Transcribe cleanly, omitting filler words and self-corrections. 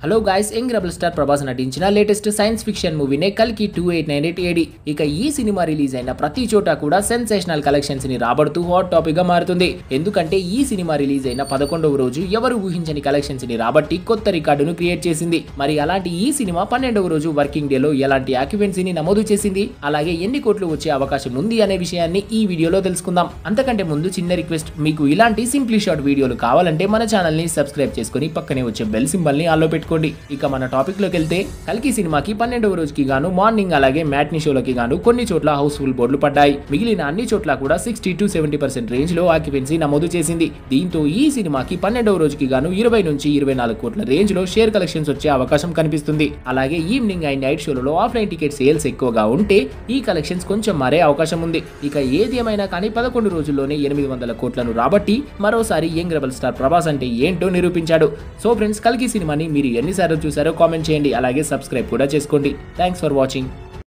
Hello guys, young rebel star Prabhas నటించిన latest science fiction మూవీనే కల్కి 2898 AD. ఇక ఈ సినిమా రిలీజ్ అయిన ప్రతి చోట కూడా సెన్సేషనల్ కలెక్షన్స్ ని రాబడుతూ హాట్ టాపిక్ గా మారుతుంది. ఎందుకంటే ఈ సినిమా రిలీజ్ అయిన 11వ రోజు ఎవరు ఊహించని కలెక్షన్స్ ని రాబట్టి కొత్త రికార్డును క్రియేట్ చేసింది. మరి అలాంటి ఈ సినిమా 12వ రోజు వర్కింగ్ డే లో ఎలాంటి ఆక్యుపెన్సీని నమోదు చేసింది, అలాగే ఎన్ని కోట్లు వచ్చే అవకాశం ఉంది అనే విషయాన్ని ఈ వీడియోలో తెలుసుకుందాం. అంతకంటే ముందు చిన్న రిక్వెస్ట్, మీకు ఇలాంటి సింప్లీ షార్ట్ వీడియోలు కావాలంటే మన ఛానల్ ని సబ్స్క్రైబ్ చేసుకుని పక్కనే వచ్చే బెల్ సింబల్ ని ఆల్లో పెట్టుకోండి. ఇక మన టాపిక్ లోకి వెళ్తే, కల్కి సినిమాకి 12వ రోజుకి గాను మార్నింగ్ అలాగే మ్యాట్నీ షోలకి గాను కొన్ని చోట్ల హౌస్ఫుల్ బోర్డులు పడ్డాయి. మిగిలిన అన్ని చోట్ల కూడా 60 to 70% రేంజ్ లో ఆక్యుపెన్సీ నమోదు చేసింది. దీంతో ఈ సినిమాకి 12వ రోజుకి గాను 20 నుంచి 24 కోట్ల రేంజ్ లో షేర్ కలెక్షన్స్ వచ్చే అవకాశం కనిపిస్తుంది. అలాగే ఈవినింగ్ అండ్ నైట్ షోలలో ఆఫ్లైన్ టికెట్ సేల్స్ ఎక్కువగా ఉంటే ఈ కలెక్షన్స్ కొంచెం మారే అవకాశం ఉంది. ఇక ఏది ఏమైనా కానీ 11 రోజుల్లోనే 800 కోట్లను రాబట్టి మరోసారి యంగ్ రెబల్ స్టార్ ప్రభాస్ అంటే ఏంటో నిరూపించాడు. సో ఫ్రెండ్స్, కల్కి సినిమాని మీరు ఎన్నిసార్లు చూసారో కామెంట్ చేయండి. అలాగే సబ్స్క్రైబ్ కూడా చేసుకోండి. Thanks for watching.